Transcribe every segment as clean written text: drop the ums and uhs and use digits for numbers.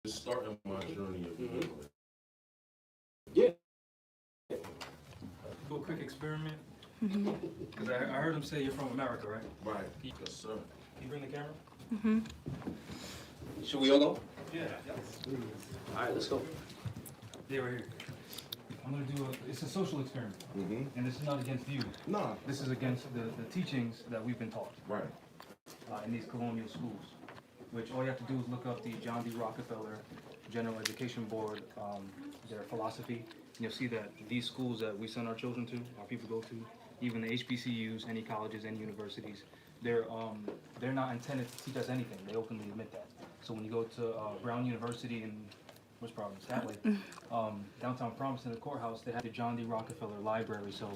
Just starting my journey of English. Yeah. Do a quick experiment. Because I heard him say you're from America, right? Right. Yes, sir. Can you bring the camera? Should we all go? Yeah. All right, let's go. Yeah, we're here. I'm going to do it's a social experiment. And this is not against you. Nah. This is against the teachings that we've been taught Right. in these colonial schools, which all you have to do is look up the John D. Rockefeller General Education Board, their philosophy, and you'll see that these schools that we send our children to, our people go to, even the HBCUs, any colleges, any universities, they're not intended to teach us anything. They openly admit that. So when you go to Brown University in which province? That way. Downtown Providence, the courthouse, they have the John D. Rockefeller Library. So,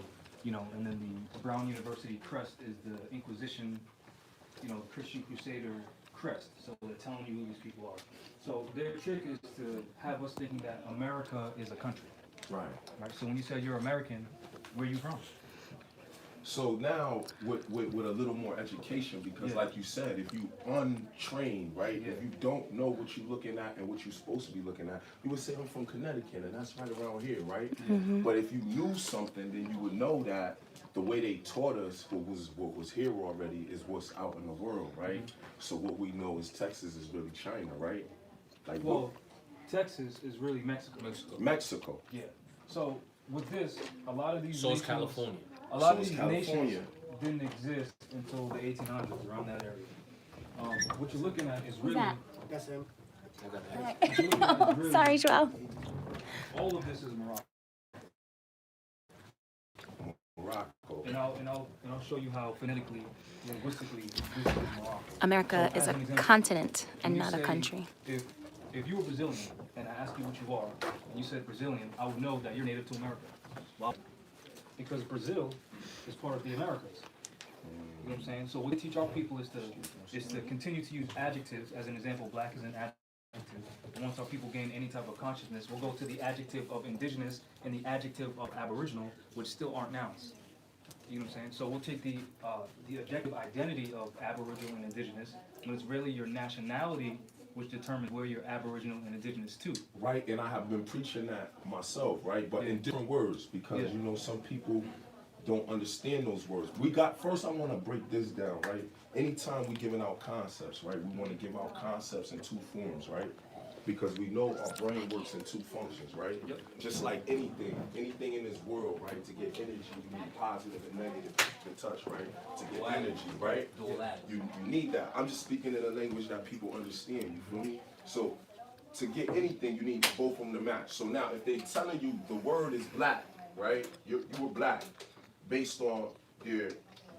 and then the Brown University crest is the Inquisition, Christian Crusader crest. So they're telling you who these people are. So their trick is to have us thinking that America is a country. Right. Right. So when you say you're American, where are you from? So now, with a little more education, because like you said, if you untrained, right, if you don't know what you're looking at and what you're supposed to be looking at, you would say, I'm from Connecticut, and that's right around here, right? But if you knew something, then you would know that the way they taught us what was here already is what's out in the world, right? So what we know is Texas is really China, right? Like, Well, Texas is really Mexico. Mexico. Yeah. So with this, a lot of these So is nations- California. A lot So of is these California. nations didn't exist until the 1800s, around that area. What you're looking at is really, that? That's him. what you're looking at is really Sorry, Joel. all of this is Morocco. Morocco. And I'll show you how phonetically, linguistically, this is Morocco. America So, is as a an example, continent and when you not a say- country. If you were Brazilian and I asked you what you are, and you said Brazilian, I would know that you're native to America. Well, because Brazil is part of the Americas. You know what I'm saying? So what we teach our people is to continue to use adjectives. As an example, black is an adjective. And once our people gain any type of consciousness, we'll go to the adjective of indigenous and the adjective of aboriginal, which still aren't nouns. You know what I'm saying? So we'll take the objective identity of aboriginal and indigenous, and it's really your nationality which determines where you're aboriginal and indigenous to. Right, and I have been preaching that myself, right? But in different words, because some people don't understand those words. First I want to break this down, right? Anytime we giving out concepts, right? We want to give out concepts in two forms, right? Because we know our brain works in two functions, right? Just like anything in this world, right? To get energy, you need positive and negative to touch, right? To get energy, right? You need that. I'm just speaking in a language that people understand, you feel me? So to get anything, you need both of them to match. So now, if they're telling you the word is black, right? You were black based on their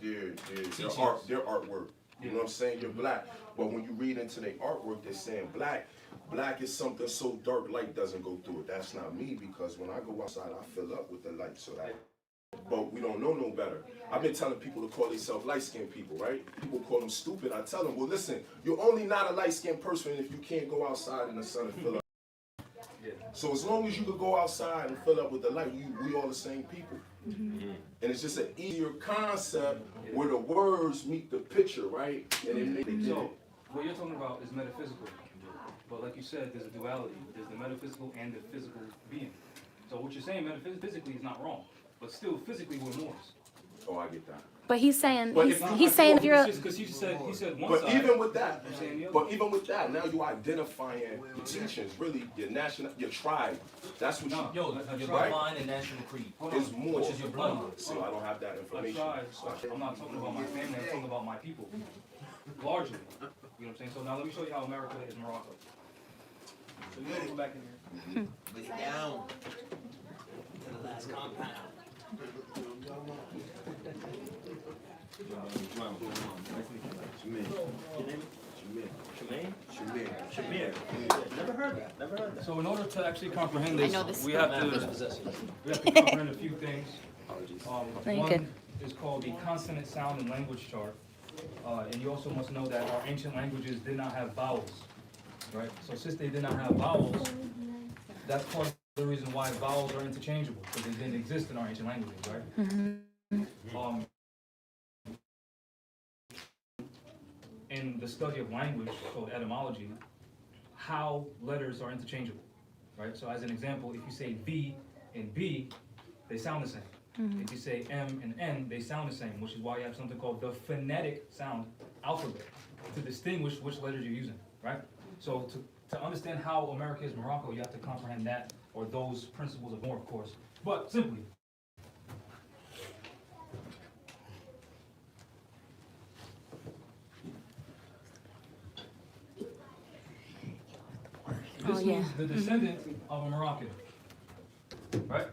artwork. You know what I'm saying? You're black. But when you read into their artwork, they're saying black. Black is something so dark, light doesn't go through it. That's not me, because when I go outside, I fill up with the light. So that. But we don't know no better. I've been telling people to call themselves light-skinned people, right? People call them stupid. I tell them, well, listen, you're only not a light-skinned person if you can't go outside in the sun and fill up. So as long as you could go outside and fill up with the light, we all the same people. And it's just an easier concept where the words meet the picture, right? And then they get it. What you're talking about is metaphysical. But like you said, there's a duality. There's the metaphysical and the physical being. So what you're saying metaphysically is not wrong. But still, physically, we're Moors. Oh, I get that. But he's saying But he's saying if you're Because he said one But side. even with that, I'm saying the other. now you identifying your teachings, really your tribe. That's what you. Yo, your bloodline and national creed. Is more. Which is your bloodline. So I don't have that A information. tribe. I'm not talking about my family. I'm talking about my people. Largely. You know what I'm saying? So now let me show you how America is Morocco. So you gotta go back in here. Put it down to the last compound. Never heard that. So in order to actually comprehend I know this, this. we have to comprehend a few things. No, you're One good. is called the consonant sound and language chart. And you also must know that our ancient languages did not have vowels, right? So since they did not have vowels, that's part of the reason why vowels are interchangeable, because they didn't exist in our ancient languages, right? In the study of language called etymology, how letters are interchangeable, right? So as an example, if you say V and B, they sound the same. If you say M and N, they sound the same, which is why you have something called the phonetic sound alphabet to distinguish which letters you're using, right? So to understand how America is Morocco, you have to comprehend that, or those principles of more, of course. But simply, this means the descendant of a Moroccan, right?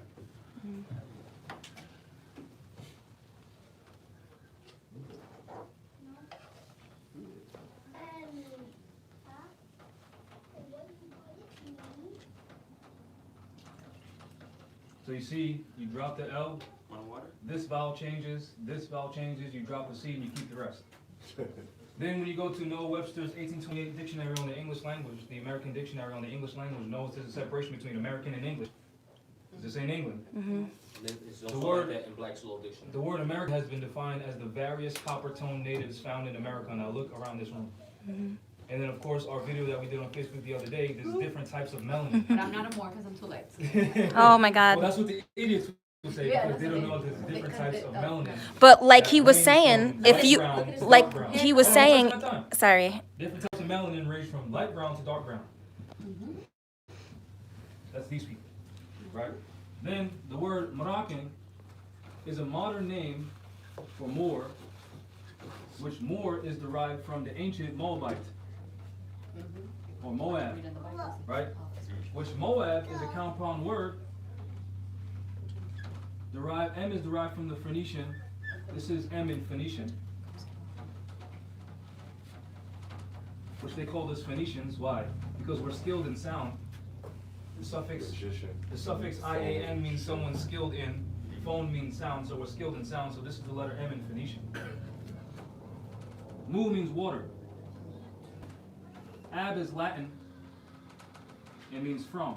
So you see, you drop the L, this vowel changes, you drop a C, and you keep the rest. Then when you go to Noah Webster's 1828 dictionary on the English language, the American dictionary on the English language knows there's a separation between American and English. This ain't England. It's also like that in Black's Law Dictionary. The word America has been defined as the various copper tone natives found in America. Now look around this room. And then of course our video that we did on Facebook the other day, there's different types of melanin. But I'm not a Moor because I'm too late. Oh my Well, God. that's what the idiots will say, Yeah, because they that's don't what know there's different types of melanin. But like that he was range saying, from if light you, brown to dark like brown. he was Hold on, saying, one time. sorry. Different types of melanin range from light brown to dark brown. That's these people, right? Then the word Moroccan is a modern name for Moor, which Moor is derived from the ancient Moabite, or Moab, right? Which Moab is a compound word. M is derived from the Phoenician. This is M in Phoenician, which they call us Phoenicians. Why? Because we're skilled in sound. The suffix IAN means someone skilled in. Phone means sound, so we're skilled in sound. So this is the letter M in Phoenician. Mu means water. Ab is Latin. It means from.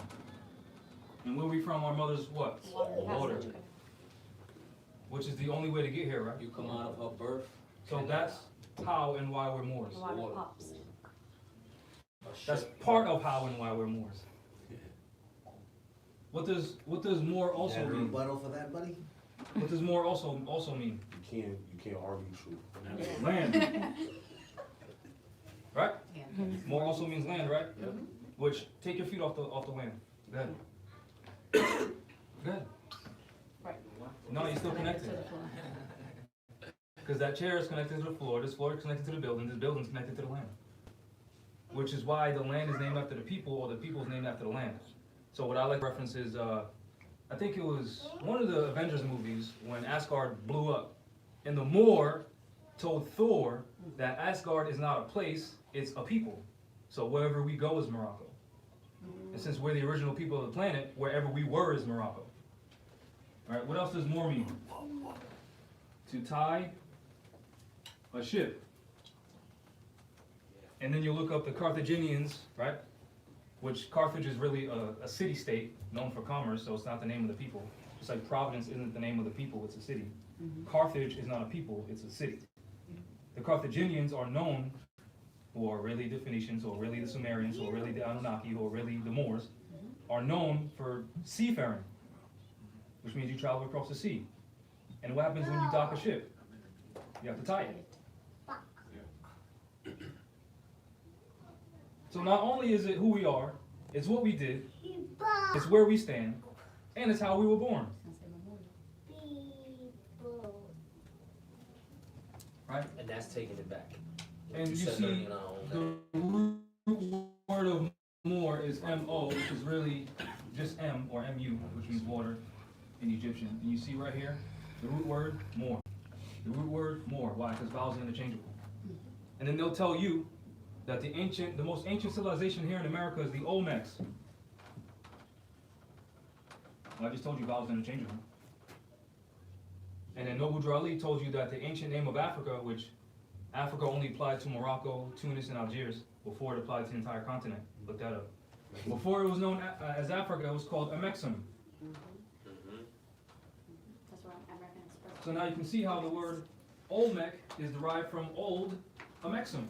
And where we from, our mother's what? Water. Which is the only way to get here, right? You come out of her birth. So that's how and why we're Moors. Water pops. That's part of how and why we're Moors. What does Moor also mean? Rebuttal for that, buddy? What does Moor also mean? You can't argue truth. Land. Right? Yeah. Moor also means land, right? Yep. Which, take your feet off the land. Go ahead. Go ahead. Right. No, you're still connected. To the floor. Because that chair is connected to the floor, this floor is connected to the building, this building is connected to the land. Which is why the land is named after the people, or the people is named after the land. So what I like to reference is, I think it was one of the Avengers movies when Asgard blew up. And the Moor told Thor that Asgard is not a place, it's a people. So wherever we go is Morocco. And since we're the original people of the planet, wherever we were is Morocco. All right, what else does Moor mean? To tie a ship. And then you look up the Carthaginians, right? Which Carthage is really a city-state known for commerce, so it's not the name of the people. Just like Providence isn't the name of the people, it's a city. Carthage is not a people, it's a city. The Carthaginians are known, who are really the Phoenicians, or really the Sumerians, or really the Anunnaki, or really the Moors, are known for seafaring, which means you travel across the sea. And what happens when you dock a ship? You have to tie it. So not only is it who we are, it's what we did, it's where we stand, and it's how we were born. Right? And that's taking it back. And you said see, earlier on the root word of Moor is M-O, which is really just M, or M-U, which means water in Egyptian. And you see right here, the root word, Moor. The root word, Moor. Why? Because vowels are interchangeable. And then they'll tell you that the most ancient civilization here in America is the Olmecs. Well, I just told you vowels are interchangeable. And then Noble Drali told you that the ancient name of Africa, which Africa only applied to Morocco, Tunis, and Algiers, before it applied to the entire continent. Look that up. Before it was known as Africa, it was called Amexem. That's what American Express. So now you can see how the word Olmec is derived from Old Amexem,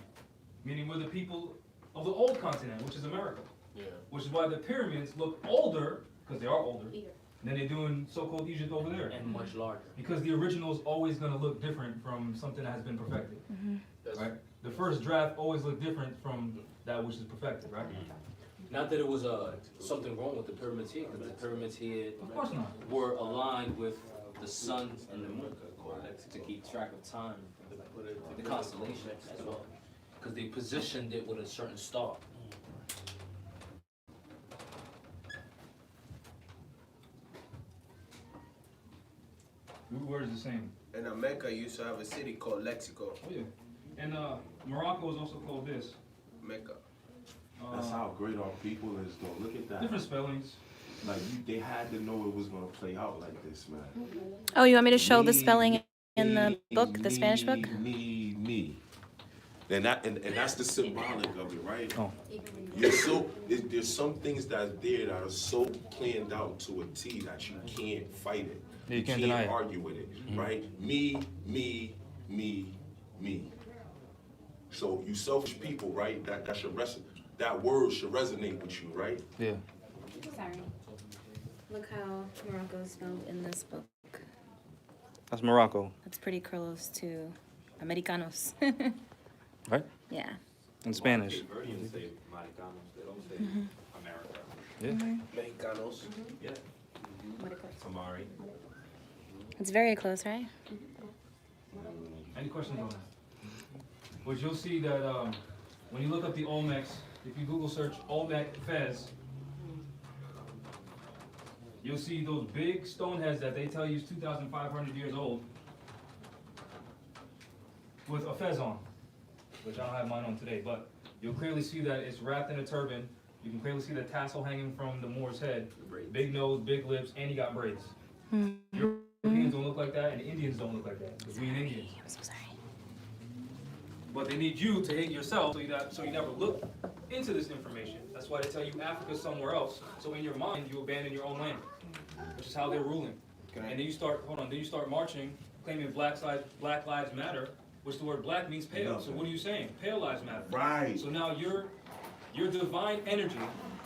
meaning we're the people of the old continent, which is America. Yeah. Which is why the pyramids look older, because they are older, Bigger. than they do in so-called Egypt over there. And much larger. Because the original is always going to look different from something that has been perfected. That's- Right? The first draft always look different from that which is perfected, right? Not that it was something wrong with the pyramids here, because the pyramids here Of course not. were aligned with the sun and the moon to keep track of time, the constellations as well, because they positioned it with a certain star. Root word is the same. And Mecca used to have a city called Lexico. Oh yeah. And Morocco is also called this. Mecca. That's how great our people is, though. Look at that. Different spellings. Like, they had to know it was gonna play out like this, man. Oh, you want me to show the spelling in the book, the Spanish book? Me. And that's the symbolic of it, right? Oh. There's some things that are there that are so planned out to a T that you can't fight it. Yeah, you can't deny it. argue with it, right? Me. So you selfish people, right? That word should resonate with you, right? Yeah. Sorry. Look how Morocco is spelled in this book. That's Morocco. That's pretty close to Americanos. Right? Yeah. In Spanish. Cape Verdeans say Maricanos, they don't say America. Yeah. Mexicanos. Yeah. Tamari. It's very close, right? Any questions on that? Which you'll see that when you look up the Olmecs, if you Google search Olmec Fez, you'll see those big stone heads that they tell you is 2,500 years old with a fez on, which I don't have mine on today, but you'll clearly see that it's wrapped in a turban. You can clearly see the tassel hanging from the Moor's head. Big nose, big lips, and he got braids. Europeans don't look like that, and Indians don't look like that, because we ain't Indians. I'm so sorry. But they need you to hate yourself so you never look into this information. That's why they tell you Africa's somewhere else. So in your mind, you abandon your own land, which is how they're ruling. And then you start, then you start marching, claiming Black Lives Matter, which the word black means pale. So what are you saying? Pale lives matter. Right. So now your divine energy,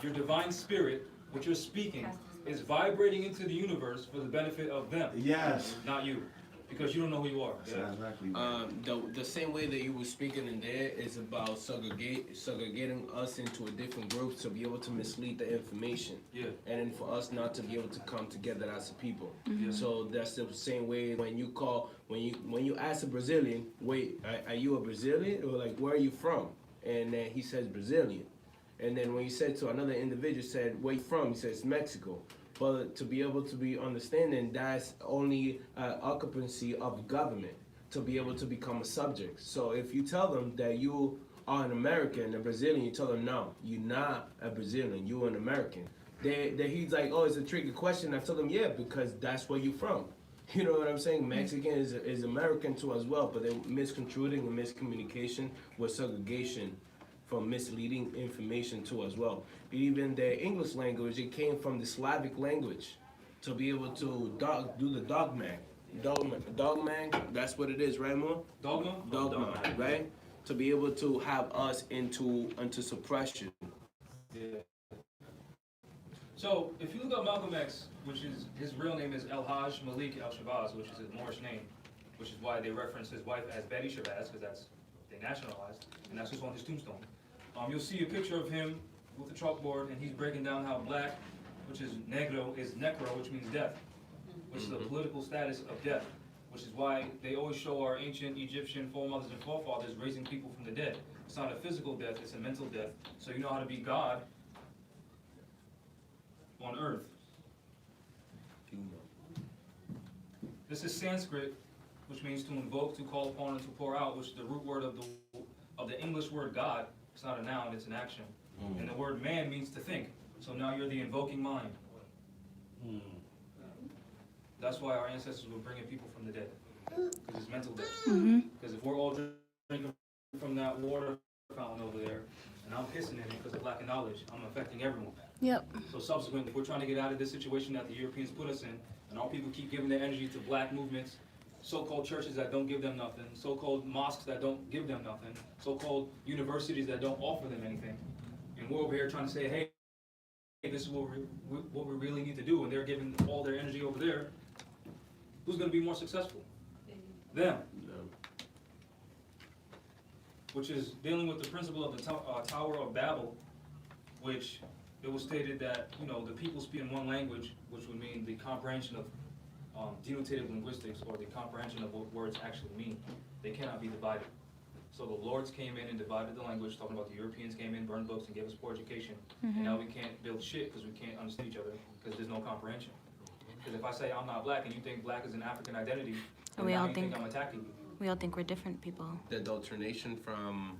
your divine spirit, what you're speaking, is vibrating into the universe for the benefit of them. Yes. Not you. Because you don't know who you are. That's exactly. The same way that you were speaking in there is about segregating us into a different groups to be able to mislead the information. Yeah. And then for us not to be able to come together as a people. Yeah. So that's the same way when you ask a Brazilian, wait, are you a Brazilian? Or like, where are you from? And then he says Brazilian. And then when you said to another individual, said, where you from? He says Mexico. But to be able to be understanding, that's only occupancy of government to be able to become a subject. So if you tell them that you are an American, a Brazilian, you tell them, no, you're not a Brazilian, you're an American. He's like, oh, it's a tricky question. I tell them, yeah, because that's where you're from. You know what I'm saying? Mexican is American too as well, but they're misconstruing and miscommunication with segregation from misleading information too as well. Even the English language, it came from the Slavic language to be able to do the dogma, that's what it is, right, Mo? Dogma, right? To be able to have us into suppression. Yeah. So if you look up Malcolm X, which is his real name is El Hajj Malik El Shabazz, which is his Moorish name, which is why they reference his wife as Betty Shabazz, because they nationalized, and that's what's on his tombstone. You'll see a picture of him with a chalkboard, and he's breaking down how black, which is negro, is necro, which means death, which is the political status of death, which is why they always show our ancient Egyptian foremothers and forefathers raising people from the dead. It's not a physical death, it's a mental death. So you know how to be God on earth. This is Sanskrit, which means to invoke, to call upon, and to pour out, which is the root word of the English word God. It's not a noun, it's an action. And the word man means to think. So now you're the invoking mind. That's why our ancestors were bringing people from the dead. Because it's mental death. Because if we're all drinking from that water fountain over there, and I'm pissing in it because of lack of knowledge, I'm affecting everyone. Yep. So subsequently, if we're trying to get out of this situation that the Europeans put us in, and our people keep giving their energy to black movements, so-called churches that don't give them nothing, so-called mosques that don't give them nothing, so-called universities that don't offer them anything. And we're over here trying to say, hey, this is what we really need to do, and they're giving all their energy over there. Who's going to be more successful? Them. Which is dealing with the principle of the Tower of Babel, which it was stated that, you know, the people speak in one language, which would mean the comprehension of denotative linguistics, or the comprehension of what words actually mean. They cannot be divided. So the Lords came in and divided the language, talking about the Europeans came in, burned books, and gave us poor education. And now we can't build shit because we can't understand each other because there's no comprehension. Because if I say I'm not black and you think black is an African identity, then We now all you think think- I'm attacking you. We all think we're different people. The indoctrination from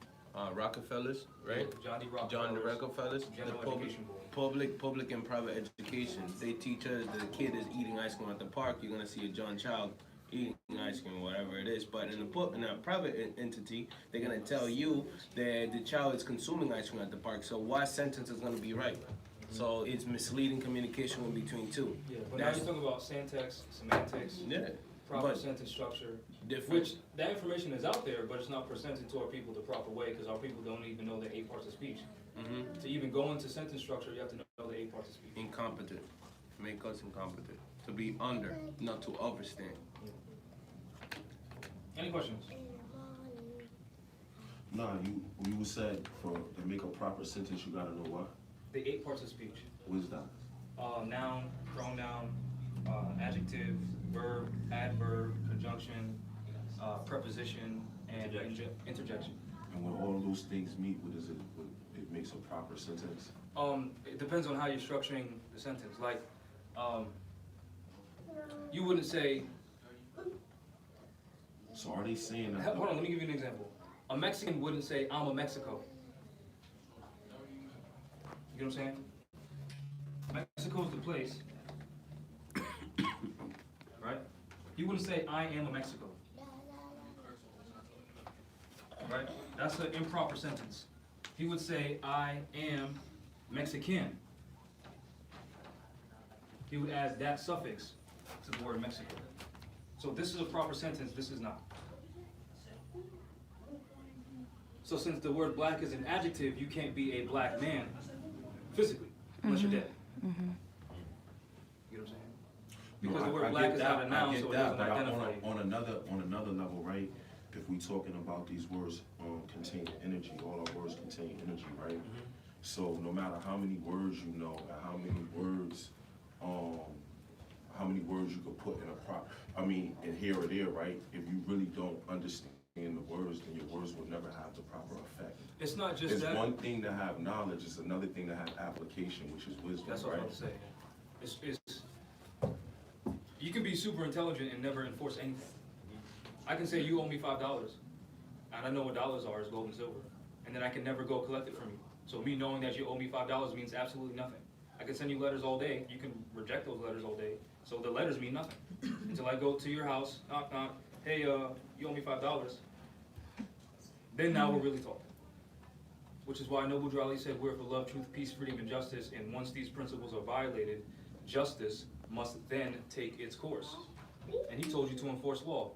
Rockefellers, right? John D. John the Rockefellers, the General Education Board. public and private education. They teach us the kid is eating ice cream at the park. You're gonna see a John child eating ice cream, whatever it is. But in a private entity, they're gonna tell you that the child is consuming ice cream at the park. So what sentence is gonna be right? So it's misleading communication in between two. Yeah, but now you're talking about syntax, semantics, Yeah, proper but sentence structure, different. which that information is out there, but it's not presented to our people the proper way because our people don't even know the 8 parts of speech. To even go into sentence structure, you have to know the 8 parts of speech. Incompetent. Make us incompetent. To be under, not to overstand. Any questions? Nah, you said to make a proper sentence, you gotta know what? The 8 parts of speech. What is that? Noun, pronoun, adjective, verb, adverb, conjunction, preposition, and interjection. And when all those things meet, what is it? What it makes a proper sentence? It depends on how you're structuring the sentence. Like, you wouldn't say, So are they saying that? hold on, let me give you an example. A Mexican wouldn't say, I'm a Mexico. You know what I'm saying? Mexico is the place, right? He wouldn't say, I am a Mexico. Right? That's an improper sentence. He would say, I am Mexican. He would add that suffix to the word Mexico. So this is a proper sentence, this is not. So since the word black is an adjective, you can't be a black man physically, unless you're dead. You know what I'm saying? Because the word black is not a noun, so it doesn't identify you. On another level, right? If we talking about these words containing energy, all our words contain energy, right? So no matter how many words you know, and how many words you could put in a in here or there, right? If you really don't understand the words, then your words will never have the proper effect. It's not just It's that. one thing to have knowledge, it's another thing to have application, which is wisdom, That's what right? I was about to say. It's you can be super intelligent and never enforce anything. I can say you owe me $5, and I know what dollars are, is gold and silver, and then I can never go collect it from you. So me knowing that you owe me $5 means absolutely nothing. I can send you letters all day, you can reject those letters all day, so the letters mean nothing. Until I go to your house, knock knock, hey, you owe me $5. Then now we're really talking. Which is why Noble Drali said we're for love, truth, peace, freedom, and justice, and once these principles are violated, justice must then take its course. And he told you to enforce law.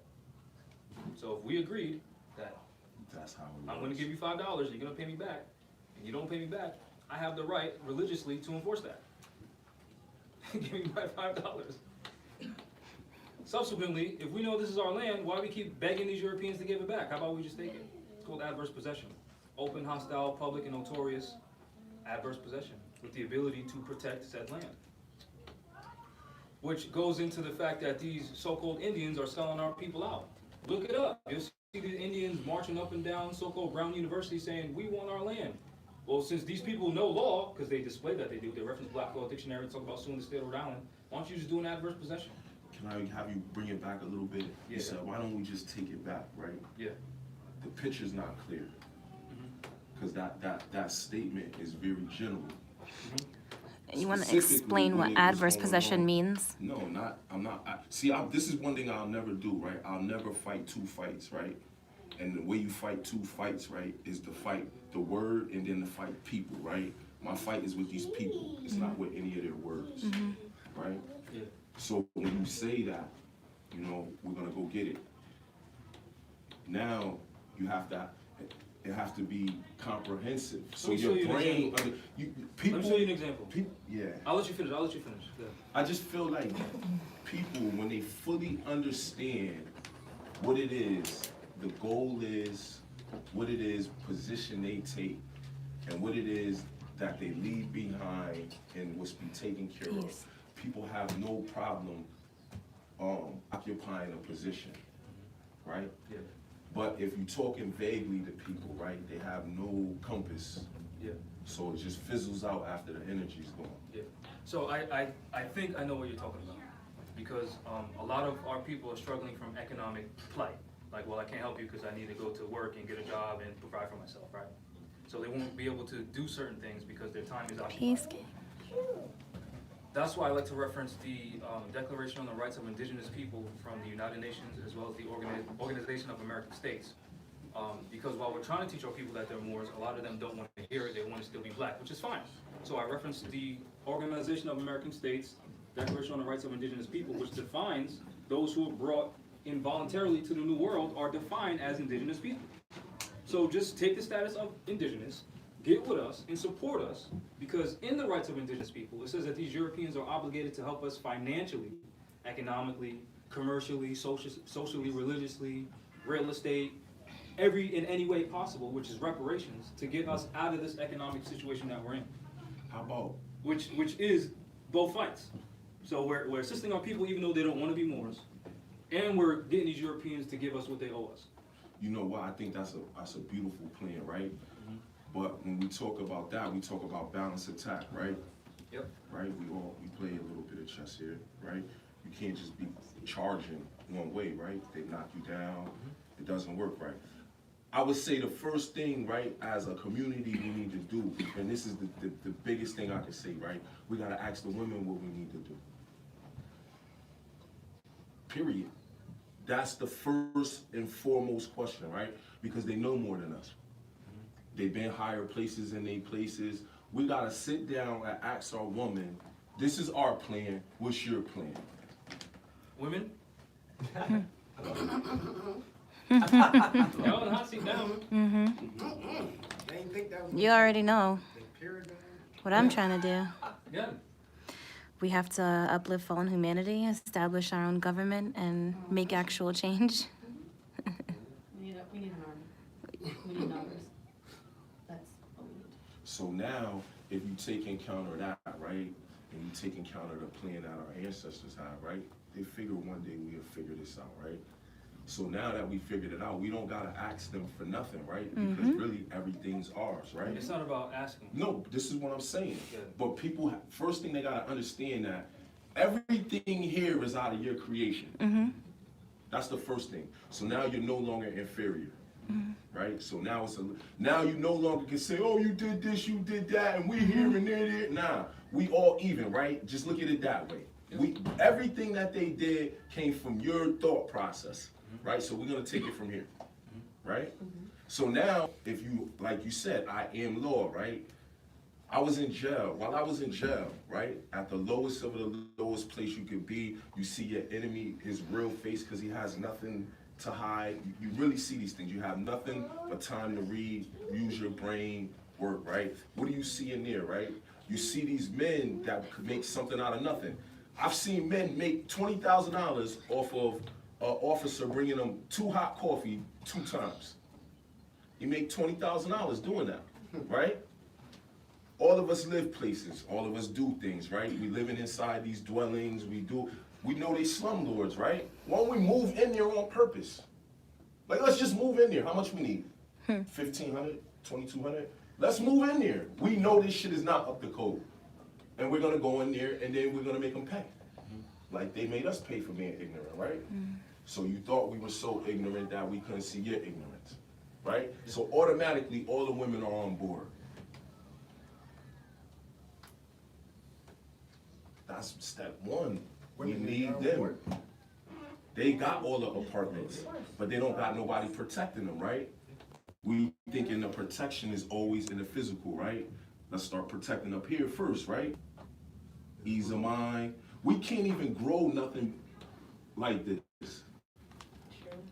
So if we agreed that That's how it I'm gonna give you $5, you're gonna pay me back, and you don't pay me back, I have the right religiously to enforce that. Give me my $5. Subsequently, if we know this is our land, why do we keep begging these Europeans to give it back? How about we just take it? It's called adverse possession. Open, hostile, public, and notorious adverse possession with the ability to protect said land. Which goes into the fact that these so-called Indians are selling our people out. Look it up. You'll see the Indians marching up and down so-called Brown University saying, we want our land. Well, since these people know law, because they display that they do, they reference Black Law Dictionary, talk about suing the state of Rhode Island, why don't you just do an adverse possession? Can I have you bring it back a little bit? Yeah. You said, why don't we just take it back, right? Yeah. The picture's not clear. Because that statement is very general. You want to Specifically, explain what when it was adverse going possession on. means? No, I'm not. This is one thing I'll never do, right? I'll never fight 2 fights, right? And the way you fight 2 fights, right, is to fight the word and then to fight people, right? My fight is with these people. It's not with any of their words, right? Yeah. So when you say that, You know, we're gonna go get it. Now, you have to, it has to be comprehensive. So Let me show your you an brain, example. people, Let me show you an example. yeah. I'll let you finish. Yeah. I just feel like people, when they fully understand what it is, the goal is, what it is, position they take, and what it is that they leave behind and what's be taken care of, Yes. people have no problem occupying a position, right? Yeah. But if you're talking vaguely to people, right, they have no compass, Yeah. so it just fizzles out after the energy's gone. Yeah. So I think I know what you're talking about, because a lot of our people are struggling from economic plight. Like, well, I can't help you because I need to go to work and get a job and provide for myself, right? So they won't be able to do certain things because their time is occupied. Peace. That's why I like to reference the Declaration on the Rights of Indigenous People from the United Nations, as well as the Organization of American States. Because while we're trying to teach our people that they're Moors, a lot of them don't want to hear it, they want to still be black, which is fine. So I referenced the Organization of American States, Declaration on the Rights of Indigenous People, which defines those who are brought involuntarily to the New World are defined as indigenous people. So just take the status of indigenous, get with us, and support us, because in the rights of indigenous people, it says that these Europeans are obligated to help us financially, economically, commercially, socially, religiously, real estate, in any way possible, which is reparations, to get us out of this economic situation that we're in. How about, Which is both fights. So we're assisting our people even though they don't want to be Moors, and we're getting these Europeans to give us what they owe us. you know what, I think that's a beautiful plan, right? But when we talk about that, we talk about balanced attack, right? Yep. Right, we play a little bit of chess here, right? You can't just be charging one way, right? They knock you down, it doesn't work right. I would say the first thing, right, as a community we need to do, and this is the biggest thing I could say, right? We gotta ask the women what we need to do. Period. That's the first and foremost question, right? Because they know more than us. They've been higher places in their places. We gotta sit down and ask our woman, this is our plan, what's your plan? Women? Y'all in the hot seat now. You already know what I'm trying to do. Yeah. We have to uplift fallen humanity, establish our own government, and make actual change. We need an army. We need numbers. That's what we need. So now, if you take and counter that, right, and you take and counter the plan that our ancestors had, right, they figure one day we'll figure this out, right? So now that we figured it out, we don't gotta ask them for nothing, right? Because really everything's ours, right? It's not about asking. No, this is what I'm saying. Yeah. But people, first thing they gotta understand that everything here is out of your creation. That's the first thing. So now you're no longer inferior, right? So now now you no longer can say, oh, you did this, you did that, and we here and there. Nah, we all even, right? Just look at it that way. Everything that they did came from your thought process, right? So we're gonna take it from here, right? So now, if you, like you said, I am law, right? I was in jail. While I was in jail, right? At the lowest of the lowest place you could be, you see your enemy, his real face, because he has nothing to hide. You really see these things. You have nothing but time to read, use your brain, work, right? What do you see in there, right? You see these men that could make something out of nothing. I've seen men make $20,000 off of an officer bringing them 2 hot coffee 2 times. You make $20,000 doing that, right? All of us live places. All of us do things, right? We living inside these dwellings. We know they slumlords, right? Why don't we move in there on purpose? Like, let's just move in there. How much we need? 1,500, 2,200? Let's move in there. We know this shit is not up to code. And we're gonna go in there and then we're gonna make them pay. Like they made us pay for being ignorant, right? So you thought we were so ignorant that we couldn't see your ignorance, right? So automatically all the women are on board. That's step one. We need them. They got all the apartments, but they don't got nobody protecting them, right? We thinking the protection is always in the physical, right? Let's start protecting up here first, right? Ease of mind. We can't even grow nothing like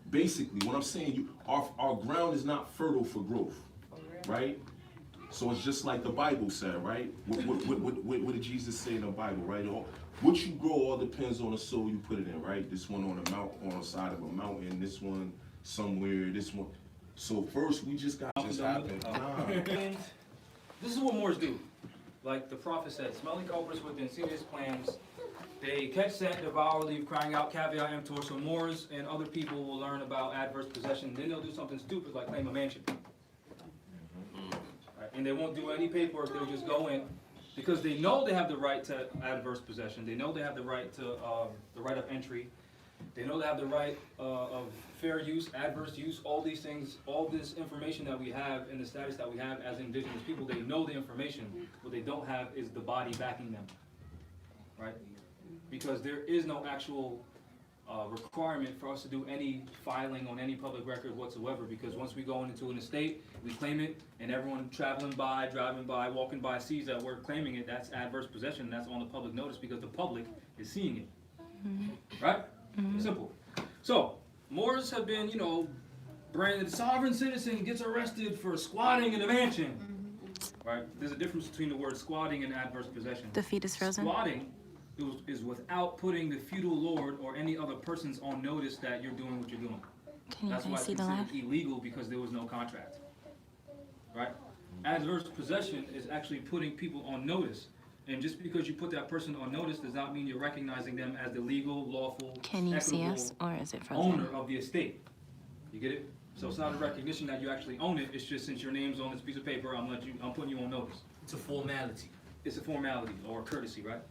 Basically, what I'm saying, our ground is not fertile for growth, right? So it's just like the Bible said, right? What did Jesus say in the Bible, right? What you grow all depends on the soil you put it in, right? This one on the side of a mountain, this one somewhere, this one. So first we just got just happen. And this is what Moors do. Like the prophet said, smelling culprits with insidious plans. They catch, scent, devour, leave crying out, caveat emptor. So Moors and other people will learn about adverse possession. Then they'll do something stupid like claim a mansion. Right? And they won't do any paperwork. They'll just go in because they know they have the right to adverse possession. They know they have the right to the right of entry. They know they have the right of fair use, adverse use, all these things, all this information that we have and the status that we have as indigenous people. They know the information. What they don't have is the body backing them, right? Because there is no actual requirement for us to do any filing on any public record whatsoever, because once we go into an estate, we claim it, and everyone traveling by, driving by, walking by sees that we're claiming it, that's adverse possession, that's on the public notice because the public is seeing it. Right? Simple. So, Moors have been, branded sovereign citizen gets arrested for squatting in a mansion. Right? There's a difference between the word squatting and adverse possession. The feet is frozen. Squatting is without putting the feudal lord or any other persons on notice that you're doing what you're doing. Can you That's why guys it's see the live? considered illegal, because there was no contract. Right? Adverse possession is actually putting people on notice. And just because you put that person on notice does not mean you're recognizing them as the legal, lawful, Can you see equitable us, or is it frozen? owner of the estate. You get it? So it's not a recognition that you actually own it. It's just, since your name's on this piece of paper, I'm putting you on notice. It's a formality. It's a formality or a courtesy, right?